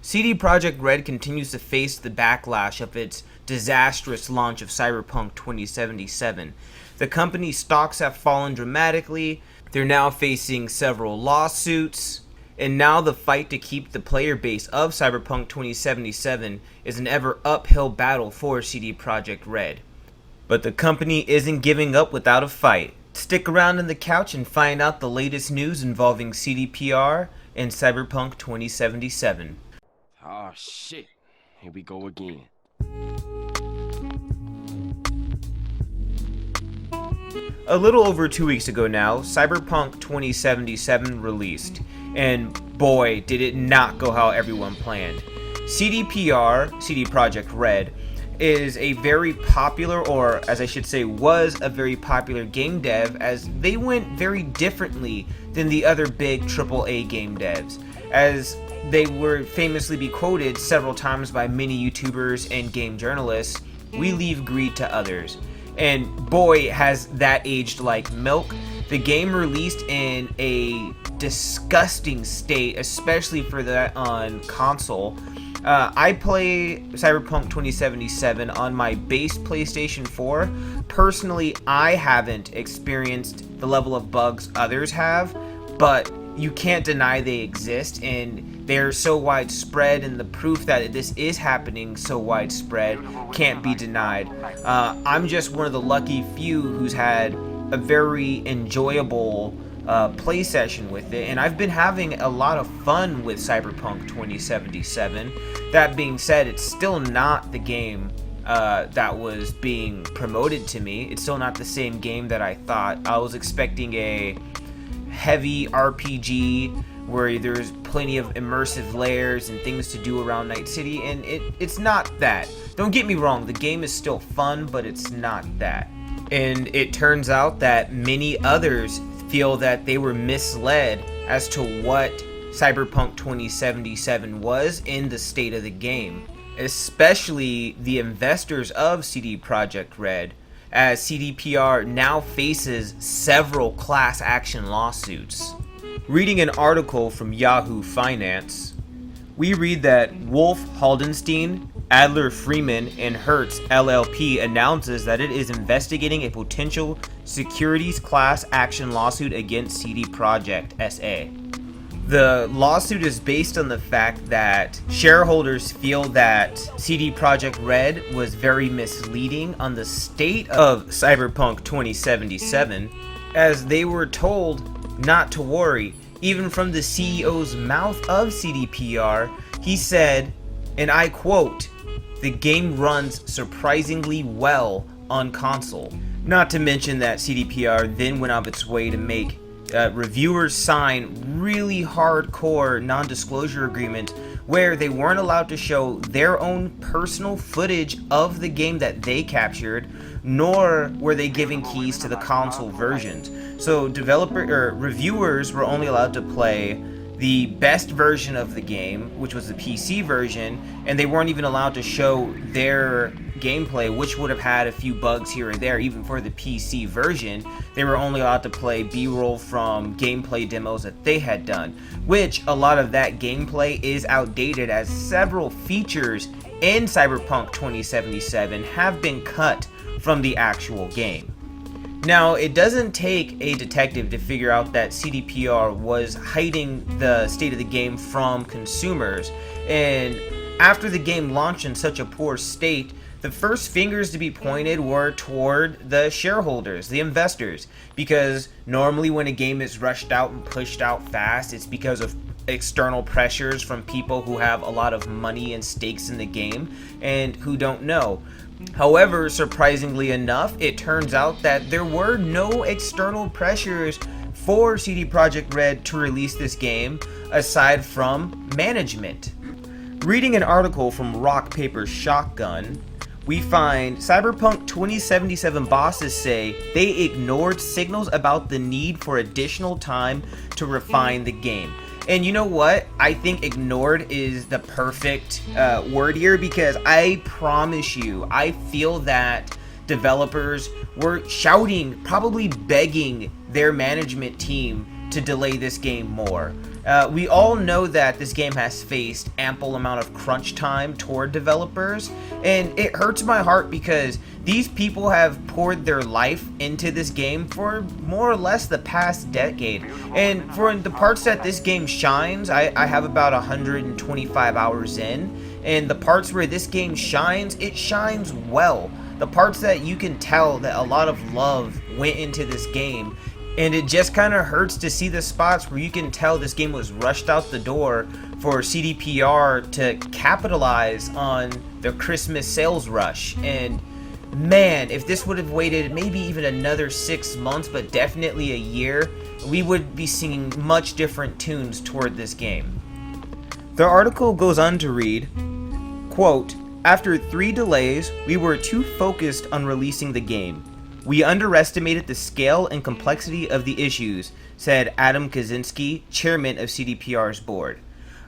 CD Projekt Red continues to face the backlash of its disastrous launch of Cyberpunk 2077. The company's stocks have fallen dramatically, they're now facing several lawsuits, and now the fight to keep the player base of Cyberpunk 2077 is an ever uphill battle for CD Projekt Red. But the company isn't giving up without a fight. Stick around on the couch and find out the latest news involving CDPR and Cyberpunk 2077. Oh shit, here we go again. A little over 2 weeks ago now, Cyberpunk 2077 released, and boy did it not go how everyone planned. CDPR, CD Projekt Red, is a very popular, or as I should say was a very popular game dev, as they went very differently than the other big AAA game devs, as they were famously be quoted several times by many YouTubers and game journalists, "We leave greed to others." And boy has that aged like milk. The game released in a disgusting state, especially for that on console. I play Cyberpunk 2077 on my base PlayStation 4. Personally, I haven't experienced the level of bugs others have, but you can't deny they exist, and they're so widespread, and the proof that this is happening so widespread can't be denied. I'm just one of the lucky few who's had a very enjoyable play session with it, and I've been having a lot of fun with Cyberpunk 2077. That being said, it's still not the game that was being promoted to me. It's still not the same game that I thought. I was expecting a heavy RPG where there's plenty of immersive layers and things to do around Night City, and it's not that. Don't get me wrong, the game is still fun, but it's not that. And it turns out that many others feel that they were misled as to what Cyberpunk 2077 was in the state of the game, especially the investors of CD Projekt Red, as CDPR now faces several class action lawsuits. Reading an article from Yahoo Finance, we read that Wolf Haldenstein, Adler Freeman, and Hertz LLP announces that it is investigating a potential securities class action lawsuit against CD Projekt SA. The lawsuit is based on the fact that shareholders feel that CD Projekt Red was very misleading on the state of Cyberpunk 2077, as they were told not to worry. Even from the CEO's mouth of CDPR, he said, and I quote, "The game runs surprisingly well on console." Not to mention that CDPR then went out of its way to make reviewers sign really hardcore non-disclosure agreements where they weren't allowed to show their own personal footage of the game that they captured, nor were they giving keys to the console versions. So reviewers were only allowed to play the best version of the game, which was the PC version, and they weren't even allowed to show their gameplay, which would have had a few bugs here and there. Even for the PC version, they were only allowed to play B-roll from gameplay demos that they had done, which a lot of that gameplay is outdated, as several features in Cyberpunk 2077 have been cut from the actual game. Now, it doesn't take a detective to figure out that CDPR was hiding the state of the game from consumers, and after the game launched in such a poor state, the first fingers to be pointed were toward the shareholders, the investors, because normally when a game is rushed out and pushed out fast, it's because of external pressures from people who have a lot of money and stakes in the game and who don't know. However, surprisingly enough, it turns out that there were no external pressures for CD Projekt Red to release this game aside from management. Reading an article from Rock Paper Shotgun, we find Cyberpunk 2077 bosses say they ignored signals about the need for additional time to refine the game. And you know what? I think ignored is the perfect word here, because I promise you, I feel that developers were shouting, probably begging their management team to delay this game more. We all know that this game has faced ample amount of crunch time toward developers, and it hurts my heart because these people have poured their life into this game for more or less the past decade. And for the parts that this game shines, I have about 125 hours in, and the parts where this game shines, it shines well. The parts that you can tell that a lot of love went into this game. And it just kind of hurts to see the spots where you can tell this game was rushed out the door for CDPR to capitalize on their Christmas sales rush. And man, if this would have waited maybe even another 6 months, but definitely a year, we would be singing much different tunes toward this game. The article goes on to read, quote, "After 3 delays, we were too focused on releasing the game. We underestimated the scale and complexity of the issues," said Adam Kaczynski, chairman of CDPR's board.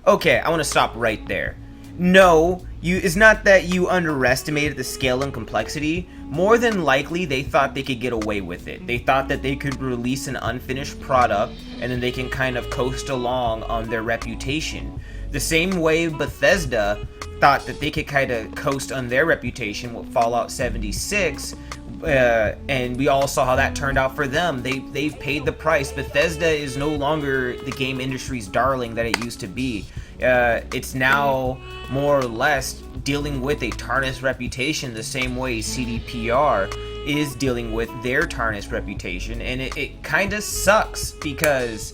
Okay, I want to stop right there. No, it's not that you underestimated the scale and complexity. More than likely, they thought they could get away with it. They thought that they could release an unfinished product and then they can kind of coast along on their reputation. The same way Bethesda thought that they could kind of coast on their reputation with Fallout 76, and we all saw how that turned out for them. They've paid the price. Bethesda is no longer the game industry's darling that it used to be. It's now more or less dealing with a tarnished reputation the same way CDPR is dealing with their tarnished reputation, and it kind of sucks because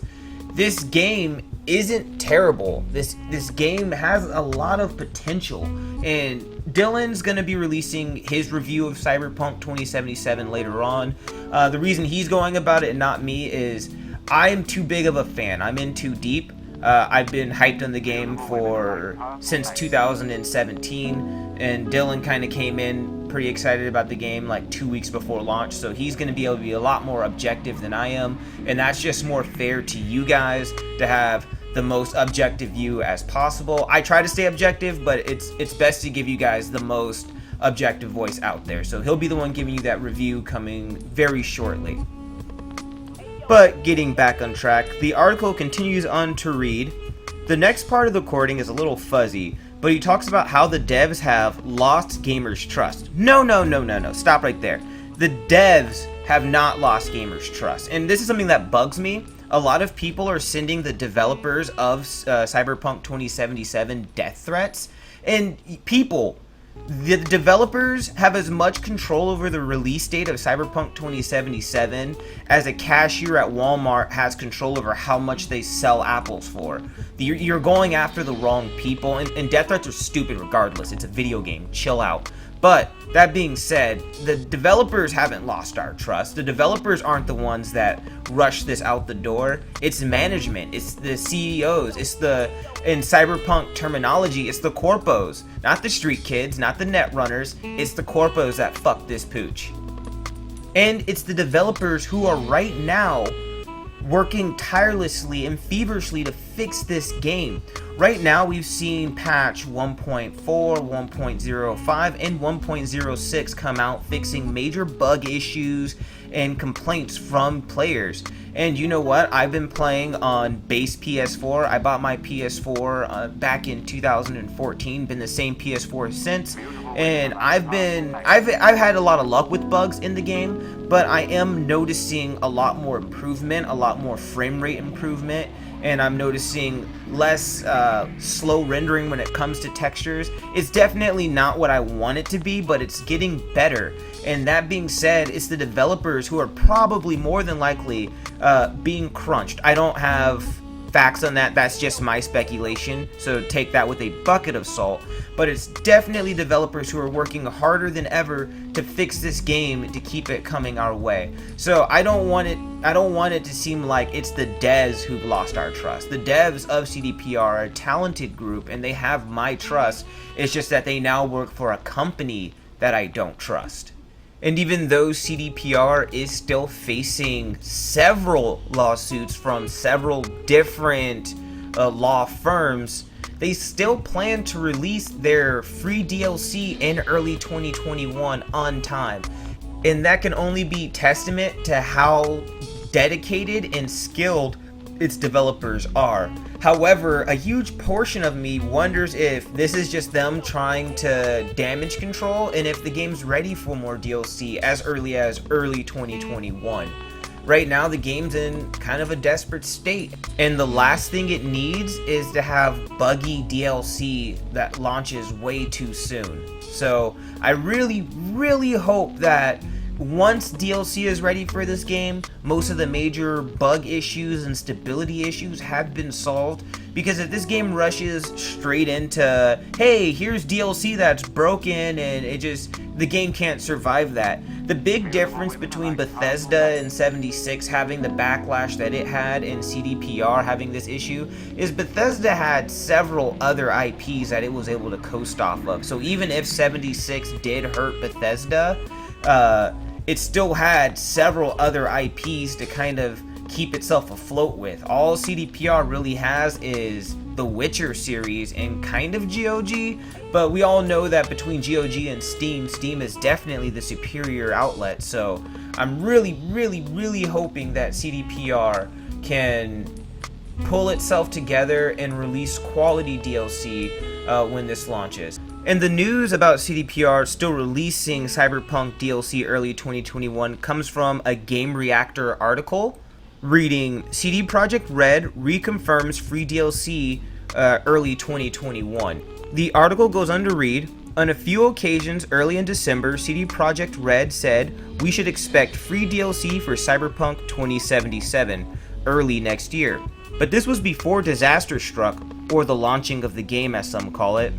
this game isn't terrible. This game has a lot of potential, and Dylan's gonna be releasing his review of Cyberpunk 2077 later on. The reason he's going about it and not me is I'm too big of a fan. I'm in too deep. I've been hyped on the game since 2017, and Dylan kind of came in pretty excited about the game like 2 weeks before launch, so he's going to be able to be a lot more objective than I am, and that's just more fair to you guys to have the most objective view as possible. I try to stay objective, but it's best to give you guys the most objective voice out there, so he'll be the one giving you that review coming very shortly. But getting back on track, the article continues on to read, "The next part of the recording is a little fuzzy, but he talks about how the devs have lost gamers' trust." No, stop right there. The devs have not lost gamers' trust, and this is something that bugs me. A lot of people are sending the developers of Cyberpunk 2077 death threats, and the developers have as much control over the release date of Cyberpunk 2077 as a cashier at Walmart has control over how much they sell apples for. You're going after the wrong people, and death threats are stupid regardless. It's a video game. Chill out. But that being said, the developers haven't lost our trust. The developers aren't the ones that rush this out the door. It's management. It's the CEOs. In Cyberpunk terminology, it's the corpos. Not the street kids, not the net runners. It's the corpos that fuck this pooch. And it's the developers who are right now working tirelessly and feverishly to fix this game. Right now, we've seen patch 1.4, 1.05, and 1.06 come out fixing major bug issues and complaints from players. And you know what? I've been playing on base PS4. I bought my PS4 back in 2014. Been the same PS4 since, and I've had a lot of luck with bugs in the game, but I am noticing a lot more improvement, a lot more frame rate improvement, and I'm noticing less slow rendering when it comes to textures. It's definitely not what I want it to be, but it's getting better. And that being said, it's the developers who are probably more than likely being crunched. I don't have facts on that. That's just my speculation, so take that with a bucket of salt. But it's definitely developers who are working harder than ever to fix this game to keep it coming our way. So I don't want it to seem like it's the devs who've lost our trust. The devs of CDPR are a talented group and they have my trust. It's just that they now work for a company that I don't trust. And even though CDPR is still facing several lawsuits from several different law firms, they still plan to release their free DLC in early 2021 on time. And that can only be testament to how dedicated and skilled its developers are. However, a huge portion of me wonders if this is just them trying to damage control and if the game's ready for more DLC as early 2021. Right now, the game's in kind of a desperate state, and the last thing it needs is to have buggy DLC that launches way too soon. So I really hope that once DLC is ready for this game, most of the major bug issues and stability issues have been solved, because if this game rushes straight into, hey, here's DLC that's broken, and the game can't survive that. The big difference between Bethesda and 76 having the backlash that it had and CDPR having this issue is Bethesda had several other IPs that it was able to coast off of. So even if 76 did hurt Bethesda, it still had several other IPs to kind of keep itself afloat with. All CDPR really has is the Witcher series and kind of GOG, but we all know that between GOG and Steam is definitely the superior outlet. So I'm really hoping that CDPR can pull itself together and release quality DLC when this launches. And the news about CDPR still releasing Cyberpunk DLC early 2021 comes from a Game Reactor article reading, CD Projekt Red reconfirms free DLC early 2021. The article goes on to read, on a few occasions early in December, CD Projekt Red said we should expect free DLC for Cyberpunk 2077 early next year. But this was before disaster struck, or the launching of the game as some call it.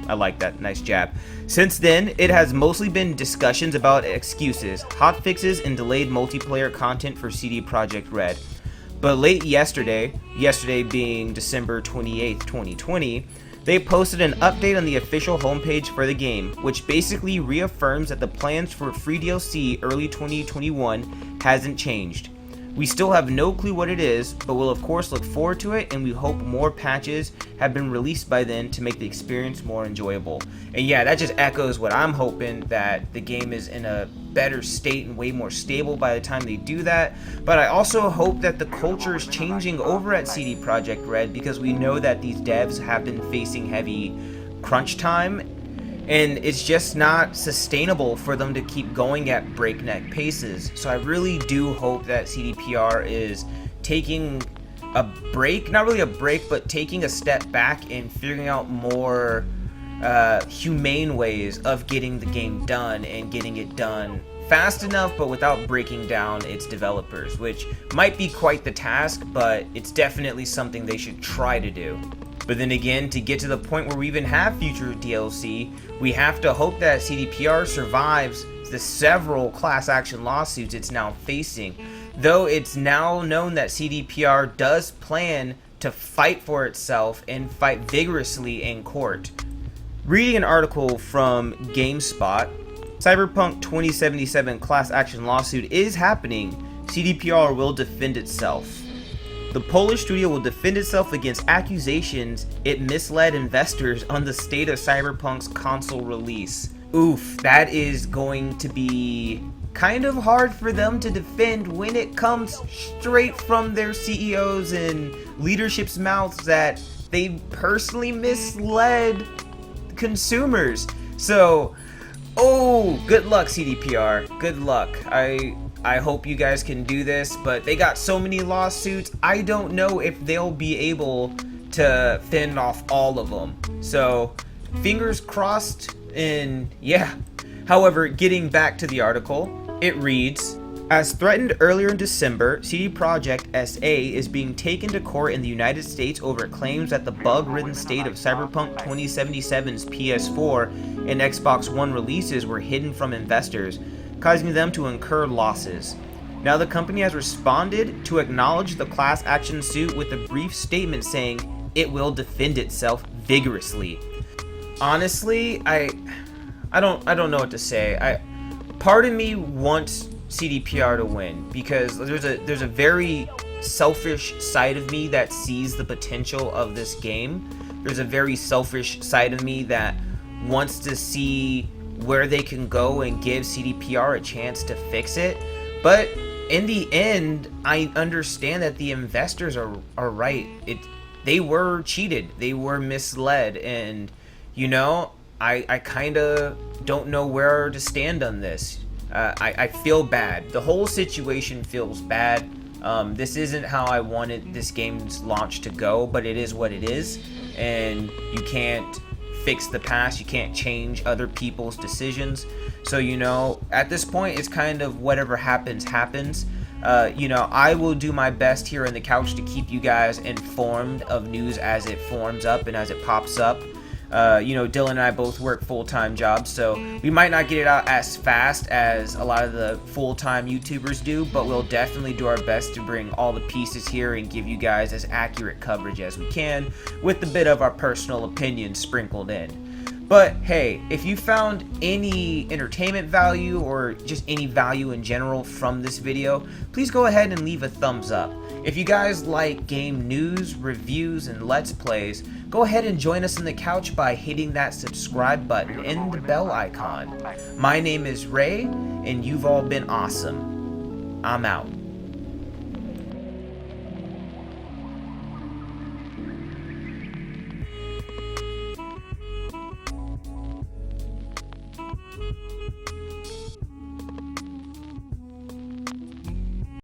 I like that, nice jab. Since then, it has mostly been discussions about excuses, hotfixes, and delayed multiplayer content for CD Projekt Red. But late yesterday being December 28th, 2020, they posted an update on the official homepage for the game, which basically reaffirms that the plans for free DLC early 2021 hasn't changed. We still have no clue what it is, but we'll of course look forward to it, and we hope more patches have been released by then to make the experience more enjoyable. And yeah, that just echoes what I'm hoping, that the game is in a better state and way more stable by the time they do that. But I also hope that the culture is changing over at CD Projekt Red, because we know that these devs have been facing heavy crunch time, and it's just not sustainable for them to keep going at breakneck paces. So I really do hope that CDPR is taking a break, not really a break, but taking a step back and figuring out more humane ways of getting the game done, and getting it done fast enough but without breaking down its developers, which might be quite the task, but it's definitely something they should try to do. But then again, to get to the point where we even have future DLC, we have to hope that CDPR survives the several class action lawsuits it's now facing. Though it's now known that CDPR does plan to fight for itself and fight vigorously in court. Reading an article from GameSpot, Cyberpunk 2077 class action lawsuit is happening. CDPR will defend itself. The Polish studio will defend itself against accusations it misled investors on the state of Cyberpunk's console release. Oof, that is going to be kind of hard for them to defend when it comes straight from their CEOs and leadership's mouths that they personally misled consumers. So, good luck, CDPR. Good luck. I hope you guys can do this, but they got so many lawsuits, I don't know if they'll be able to fend off all of them. So, fingers crossed, and yeah. However, getting back to the article, it reads, as threatened earlier in December, CD Projekt SA is being taken to court in the United States over claims that the bug-ridden state of Cyberpunk 2077's PS4 and Xbox One releases were hidden from investors, causing them to incur losses. Now the company has responded to acknowledge the class action suit with a brief statement saying it will defend itself vigorously. Honestly, I don't know what to say. Part of me wants CDPR to win, because there's a very selfish side of me that sees the potential of this game. There's a very selfish side of me that wants to see where they can go and give CDPR a chance to fix it. But in the end, I understand that the investors are right. They were cheated, they were misled, and you know, I kind of don't know where to stand on this. I feel bad. The whole situation feels bad. This isn't how I wanted this game's launch to go, but it is what it is, and you can't fix the past, you can't change other people's decisions. So, you know, at this point, it's kind of whatever happens, happens. You know, I will do my best here on the couch to keep you guys informed of news as it forms up and as it pops up. You know, Dylan and I both work full-time jobs, so we might not get it out as fast as a lot of the full-time YouTubers do, but we'll definitely do our best to bring all the pieces here and give you guys as accurate coverage as we can, with a bit of our personal opinions sprinkled in. But hey, if you found any entertainment value or just any value in general from this video, please go ahead and leave a thumbs up. If you guys like game news, reviews, and let's plays, go ahead and join us on the couch by hitting that subscribe button and the bell icon. My name is Ray, and you've all been awesome. I'm out.